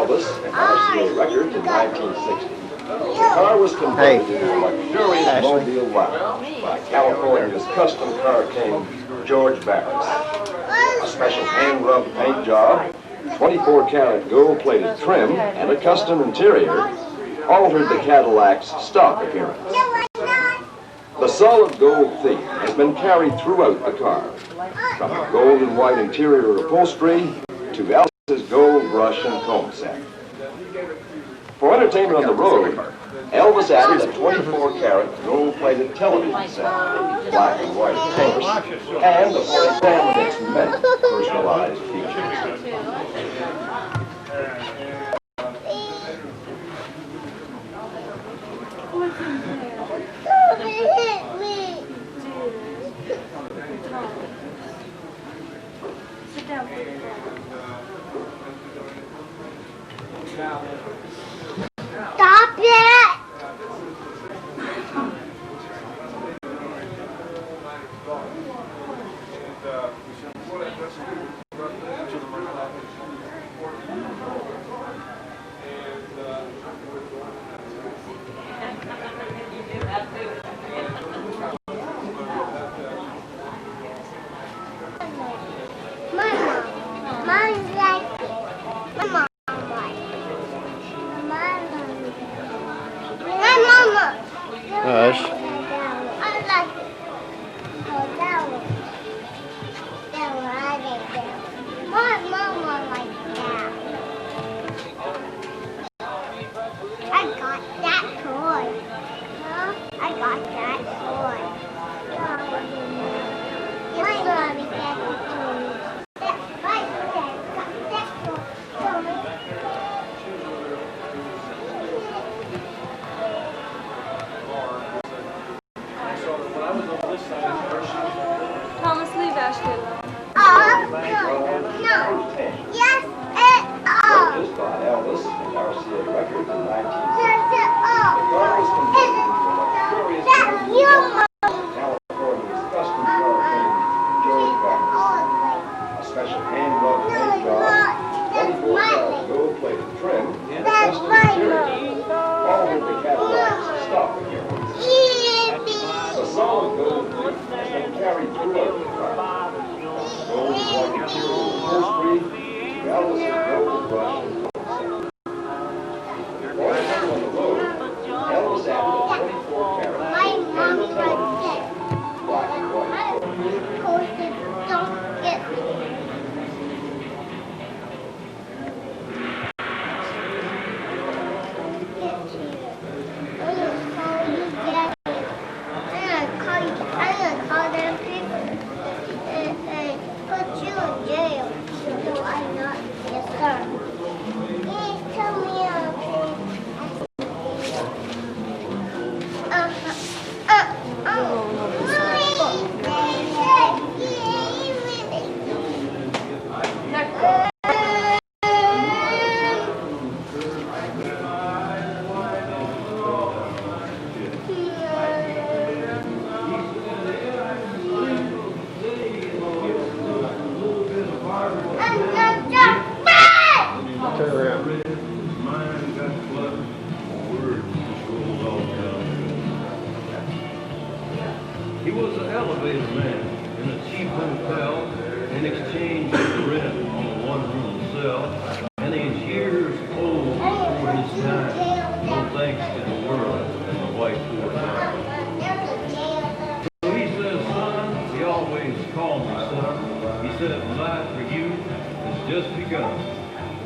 Elvis and RCA Records in 1960. The car was converted into a luxurious mobile lounge by California's custom car king, George Barris. A special hand-rubbed paint job, 24-karat gold-plated trim, and a custom interior altered the Cadillac's stock appearance. The solid gold theme has been carried throughout the car, from the gold and white interior upholstery to Elvis's gold brush and comb set. For entertainment on the road, Elvis added a 24-karat gold-plated television set, black and white of course, and the full family its many personalized features. Sit down. Stop it! Hush. Purchased by Elvis and RCA Records in 1960. The car was converted into a luxurious California's custom car king, George Barris. A special hand-rubbed paint job, 24-karat gold-plated trim, and a custom interior altered the Cadillac's stock appearance. The solid gold theme has been carried throughout the car. Gold white interior upholstery, Elvis's gold brush and comb set. For entertainment on the road, Elvis added a 24-karat gold television set, black and white. Don't get me. He was an elevator man in a cheap hotel in exchange for rent on a one-room cell, and he's years old before his time, no thanks to the world and the white poor man. So he says, son, he always called me son, he said, life for you has just begun.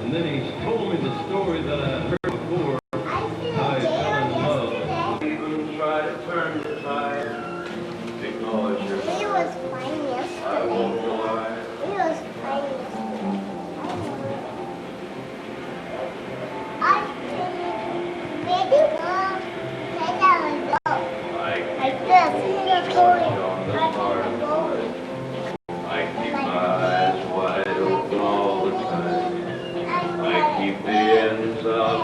And then he's told me the story that I had heard before, how he fell in love. Even try to turn the tide. Acknowledge your He was playing yesterday. I won't lie. He was playing yesterday. I think maybe take out a go. Like this. He's going. I keep my eyes wide open all the time. I keep the ends out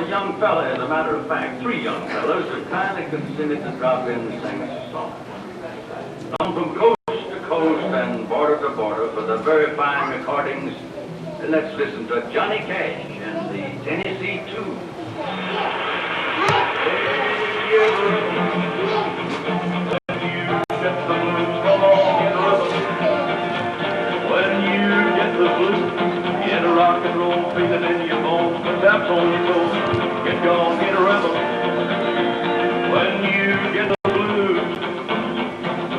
a young fella, as a matter of fact, 3 young fellas who kindly consented to drop in and sing us a song. Come from coast to coast and border to border for the very fine recordings. Let's listen to Johnny Cash and the Tennessee Two. Rock and roll, feeling in your bones, but that's on your toes. Get gone, get a rebel. When you get the blues,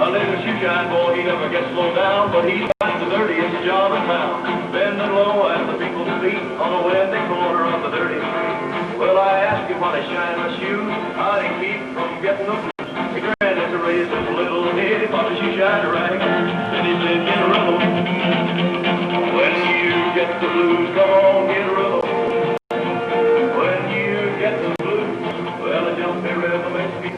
a little shoeshine boy, he never gets slowed down, but he's got the dirtiest job in town. Bending low at the people's feet on the windy corner of the dirty street. Well, I asked him while he shined my shoes, how he keep from getting the blues. He grinned as he raised his little head, he bought a shoeshine rag, and he said, get a rebel. When you get the blues, come on, get a rebel. When you get the blues, well, a jumpy rebel makes me.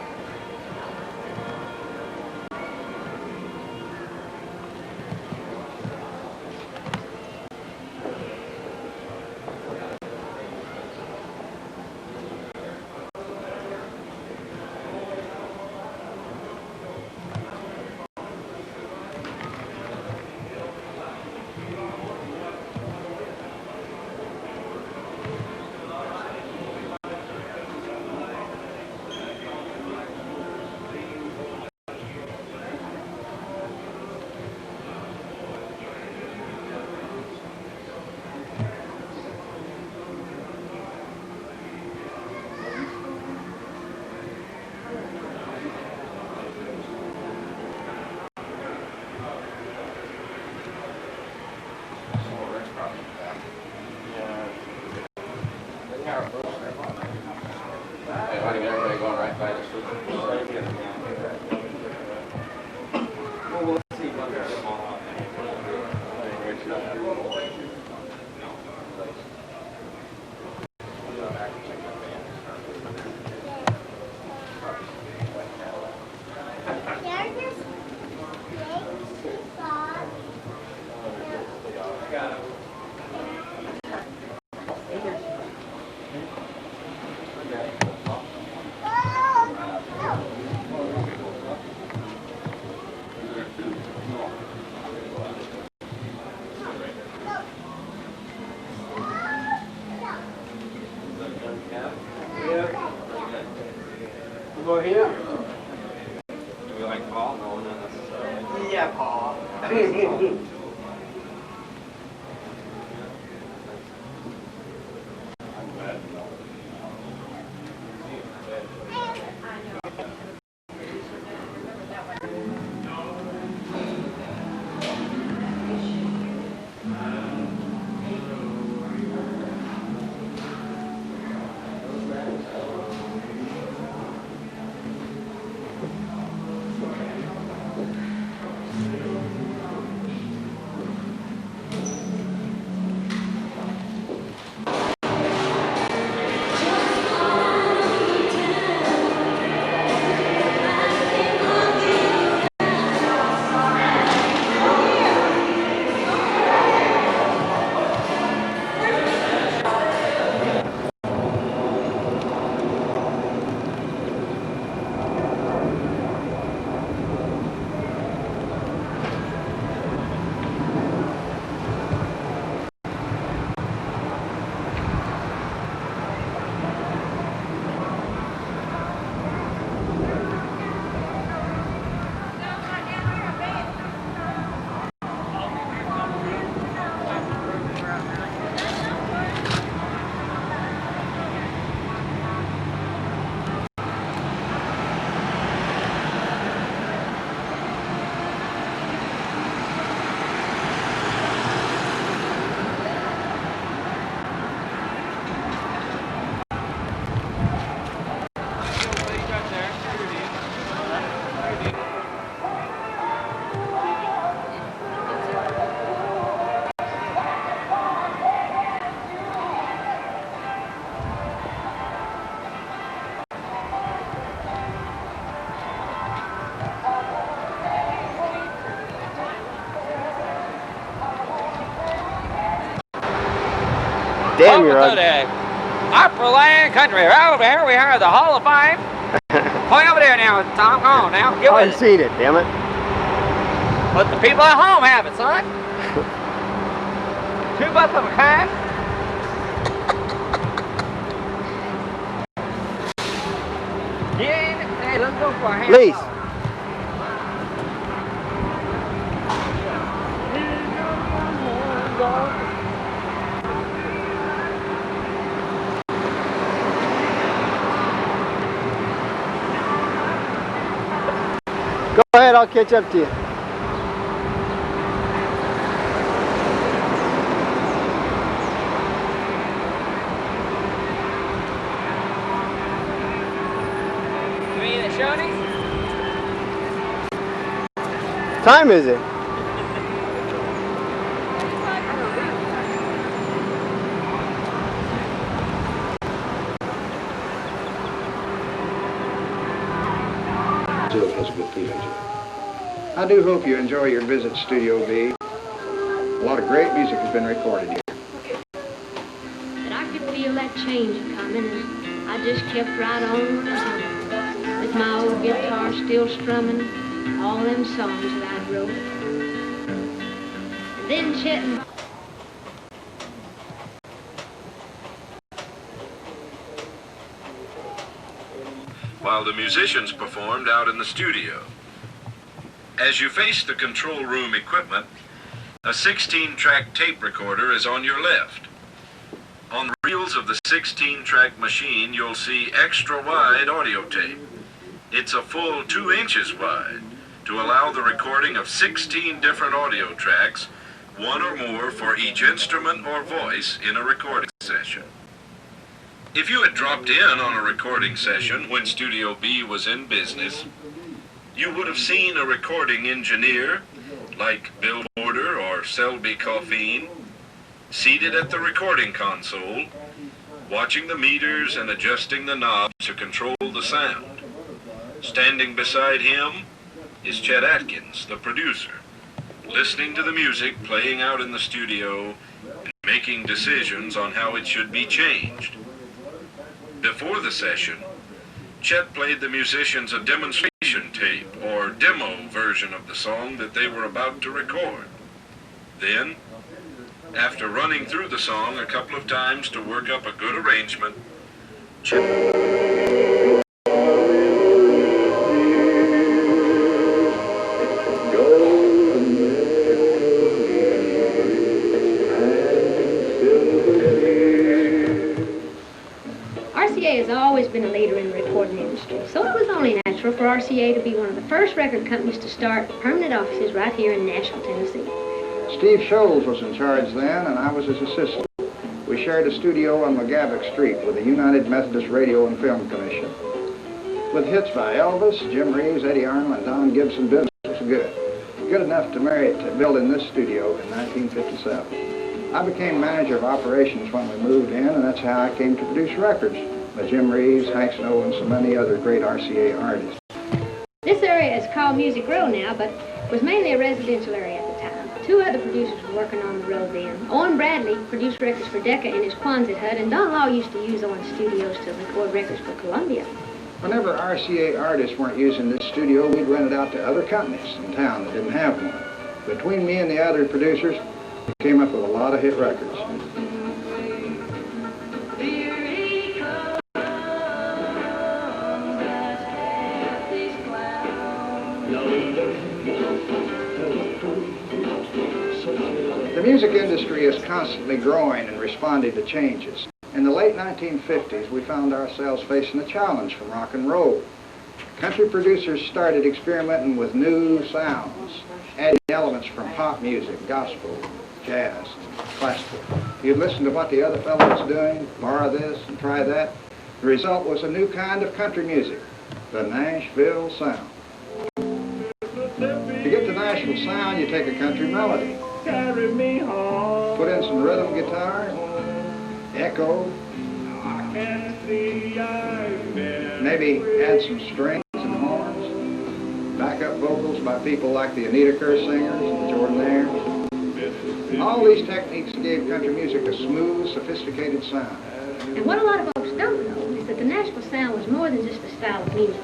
Everybody going right by the street. Well, let's see. Go here. Do we like Paul? No, not necessarily. Yeah, Paul. Damn, you're ugly. Upperland Country. Right over here we have the Hall of Fame. Point over there now, Tom. Come on now. Get with I've seen it, damn it. But the people at home have it, son. Two bucks of a kind. Yeah, hey, let's go for a hand. Please. Go ahead, I'll catch up to you. Time is it? Still has a good feeling to it. I do hope you enjoy your visit to Studio B. A lot of great music has been recorded here. But I could feel that change coming, and I just kept right on humming, with my old guitar still strumming all them songs that I wrote. And then Chet and while the musicians performed out in the studio. As you face the control room equipment, a 16-track tape recorder is on your left. On the reels of the 16-track machine, you'll see extra-wide audio tape. It's a full 2 inches wide to allow the recording of 16 different audio tracks, one or more for each instrument or voice in a recording session. If you had dropped in on a recording session when Studio B was in business, you would have seen a recording engineer, like Bill Porter or Selby Coffeen, seated at the recording console, watching the meters and adjusting the knobs to control the sound. Standing beside him is Chet Atkins, the producer, listening to the music playing out in the studio and making decisions on how it should be changed. Before the session, Chet played the musicians a demonstration tape or demo version of the song that they were about to record. Then, after running through the song a couple of times to work up a good arrangement, Chet RCA has always been a leader in the recording industry, so it was only natural for RCA to be one of the first record companies to start permanent offices right here in Nashville, Tennessee. Steve Scholes was in charge then, and I was his assistant. We shared a studio on McGavock Street with the United Methodist Radio and Film Commission. With hits by Elvis, Jim Reeves, Eddie Arnold, and Don Gibson, business was good. Good enough to build in this studio in 1957. I became manager of operations when we moved in, and that's how I came to produce records by Jim Reeves, Hank Snow, and so many other great RCA artists. This area is called Music Row now, but was mainly a residential area at the time. 2 other producers were working on the road then. Owen Bradley produced records for Decca in his Quonset hut, and Don Law used to use Owen's studios to record records for Columbia. Whenever RCA artists weren't using this studio, we'd rent it out to other companies in town that didn't have one. Between me and the other producers, we came up with a lot of hit records. The music industry is constantly growing and responding to changes. In the late 1950s, we found ourselves facing a challenge from rock and roll. Country producers started experimenting with new sounds, adding elements from pop music, gospel, jazz, classical. You'd listen to what the other fellow was doing, borrow this and try that. The result was a new kind of country music, the Nashville sound. To get the Nashville sound, you take a country melody, put in some rhythm guitar, echo, maybe add some strings and horns, backup vocals by people like the Anita Kerr singers and the Jordanaires. All these techniques gave country music a smooth, sophisticated sound. And what a lot of folks don't know is that the Nashville sound was more than just a style of music.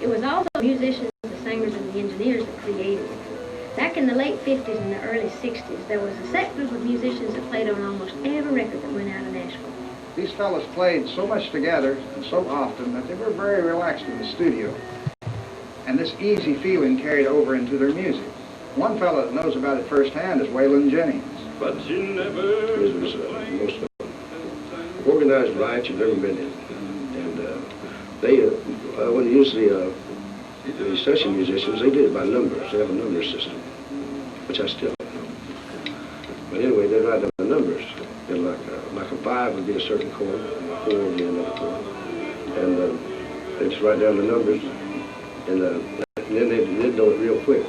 It was also the musicians, the singers, and the engineers that created it. Back in the late 50s and the early 60s, there was a set group of musicians that played on almost every record that went out of Nashville. These fellas played so much together and so often that they were very relaxed in the studio. And this easy feeling carried over into their music. One fellow that knows about it firsthand is Waylon Jennings. But you never... This was the most organized riot you've ever been in. And they, when usually the session musicians, they did it by numbers. They have a number system, which I still don't know. But anyway, they write down the numbers. They're like a 5 would be a certain chord, and a 4 would be another chord. And they just write down the numbers, and then they know it real quick.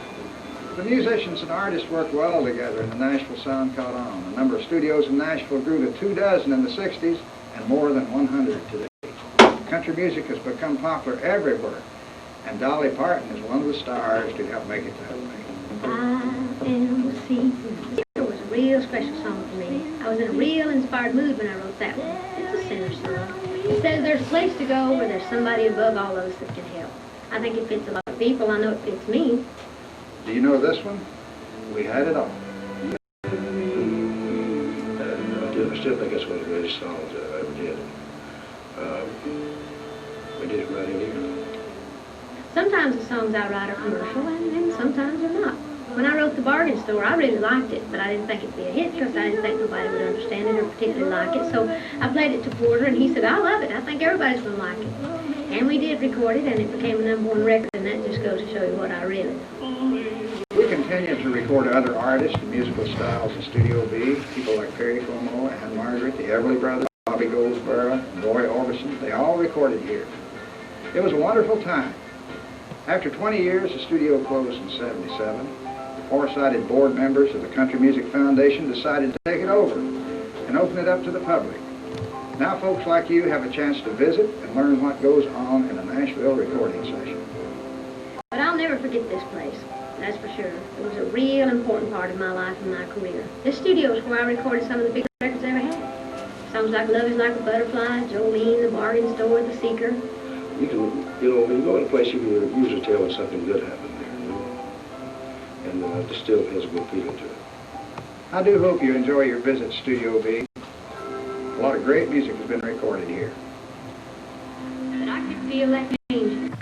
The musicians and artists worked well together, and the Nashville sound caught on. The number of studios in Nashville grew to 24 in the 60s and more than 100 today. Country music has become popular everywhere, and Dolly Parton is one of the stars to help make it that way. I am the sea. It was a real special song for me. I was in a real inspired mood when I wrote that one. It's a sinner's song. It says there's a place to go where there's somebody above all those that can help. I think it fits a lot of people. I know it fits me. Do you know this one? We Had It All. I still think it's one of the greatest songs that I ever did. We did it right in here. Sometimes the songs I write are commercial, and sometimes they're not. When I wrote The Bargain Store, I really liked it, but I didn't think it'd be a hit because I didn't think nobody would understand it or particularly like it. So I played it to Porter, and he said, I love it. I think everybody's going to like it. And we did record it, and it became a #1 record, and that just goes to show you what I really know. We continue to record other artists and musical styles in Studio B. People like Perry Como, Ann Margaret, the Everly Brothers, Bobby Goldsboro, and Roy Orbison. They all recorded here. It was a wonderful time. After 20 years, the studio closed in '77. The foresighted board members of the Country Music Foundation decided to take it over and open it up to the public. Now folks like you have a chance to visit and learn what goes on in a Nashville recording session. But I'll never forget this place, that's for sure. It was a real important part of my life and my career. This studio is where I recorded some of the biggest records I ever had. Songs like Love Is Like a Butterfly, Jolene, The Bargain Store, The Seeker. You can, when you go in a place, you can usually tell when something good happened there, you know? And it still has a good feeling to it. I do hope you enjoy your visit to Studio B. A lot of great music has been recorded here. But I could feel that change.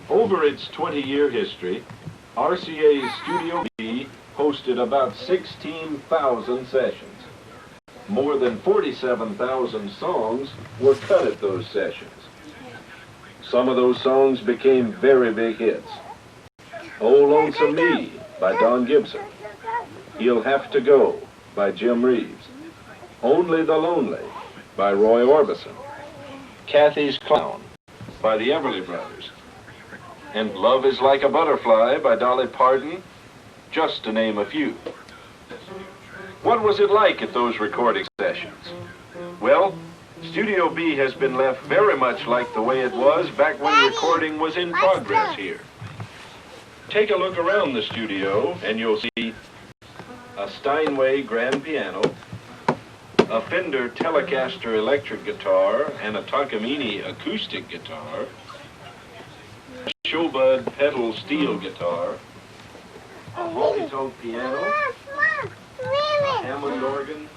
Over its 20-year history, RCA's Studio B hosted about 16,000 sessions. More than 47,000 songs were cut at those sessions. Some of those songs became very big hits. Oh Lonesome Me by Don Gibson. He'll Have to Go by Jim Reeves. Only the Lonely by Roy Orbison. Kathy's Clown by the Everly Brothers. And Love Is Like a Butterfly by Dolly Parton, just to name a few. What was it like at those recording sessions? Well, Studio B has been left very much like the way it was back when recording was in progress here. Take a look around the studio and you'll see a Steinway grand piano, a Fender Telecaster electric guitar and a Takamine acoustic guitar, a Showbud pedal steel guitar, a honky-tonk piano, a Hammond organ,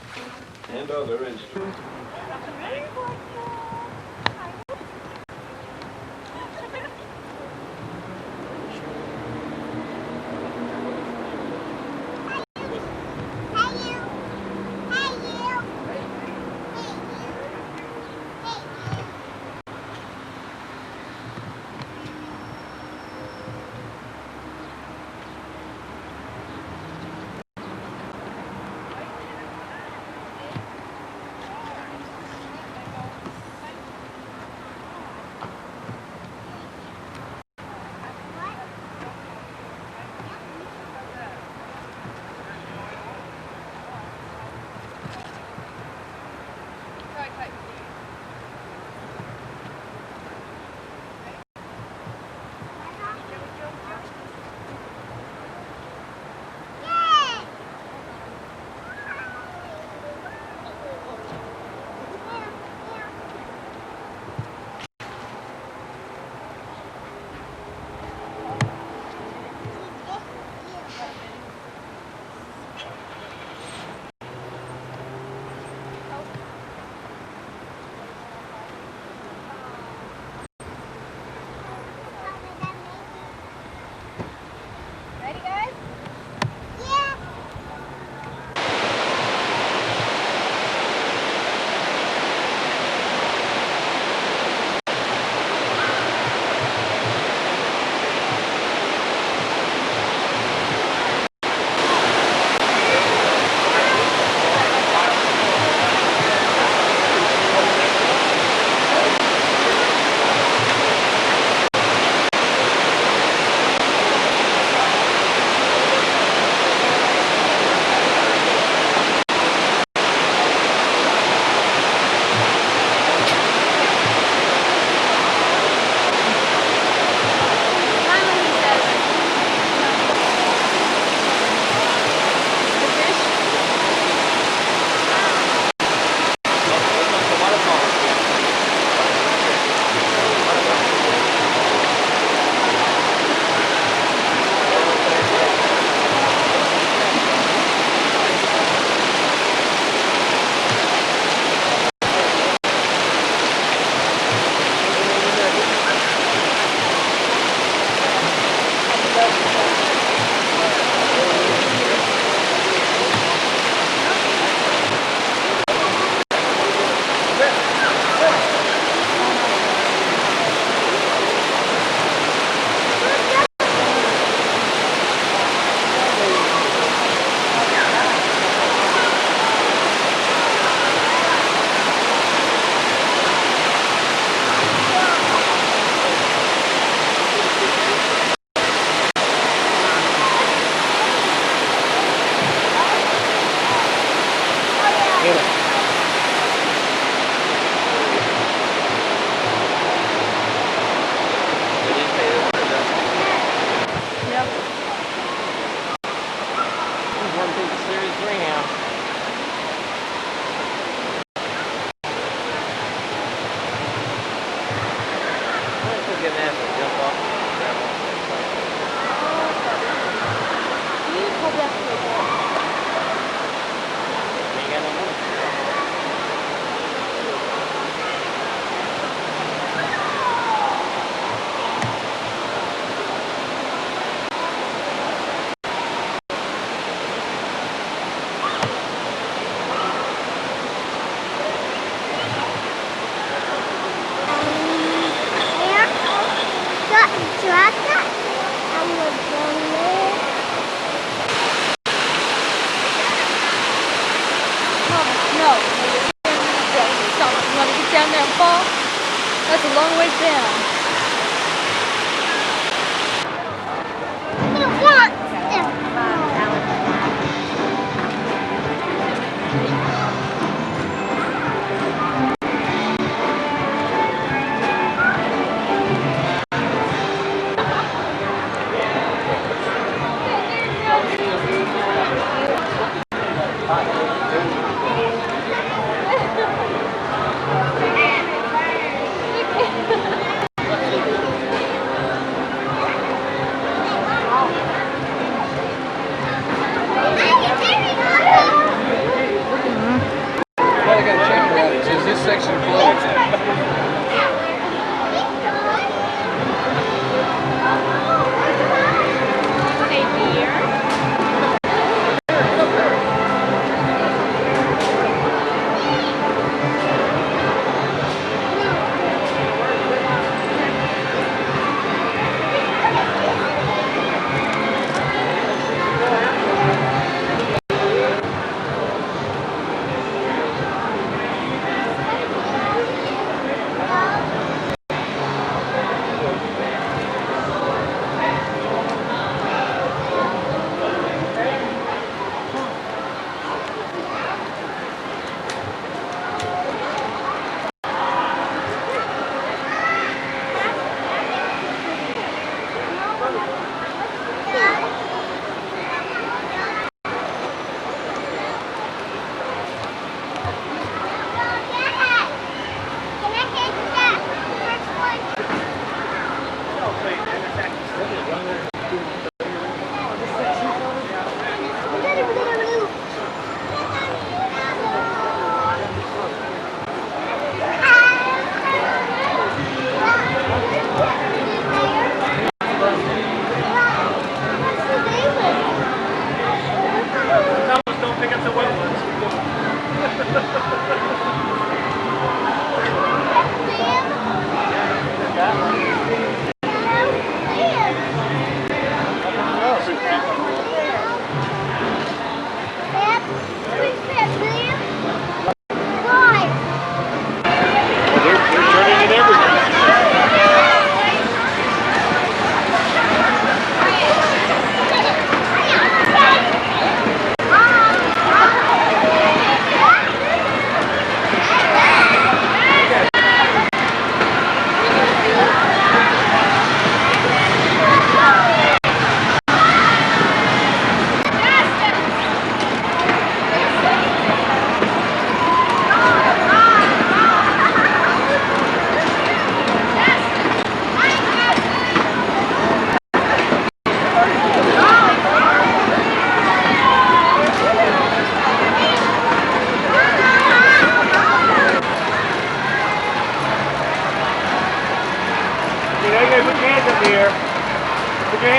and other instruments.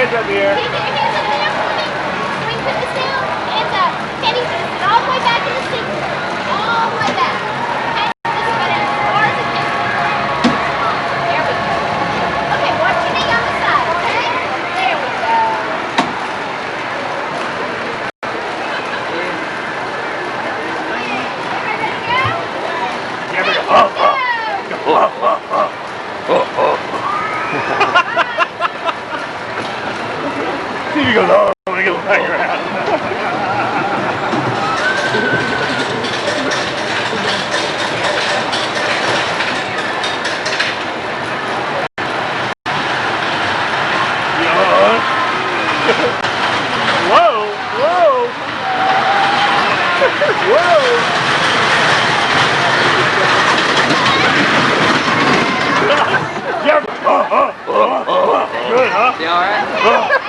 hands up here. Can you get your hands up there for me? When you put this down, hands up. Teddy, all the way back in the seat. All the way back. Okay? This is about as far as it can. There we go. Okay, watch your knee on the side, okay? There we go. Here we go. Oh, oh. See, he goes, oh, when he goes back around. Whoa, whoa. Whoa. Yeah. Good, huh? You all right?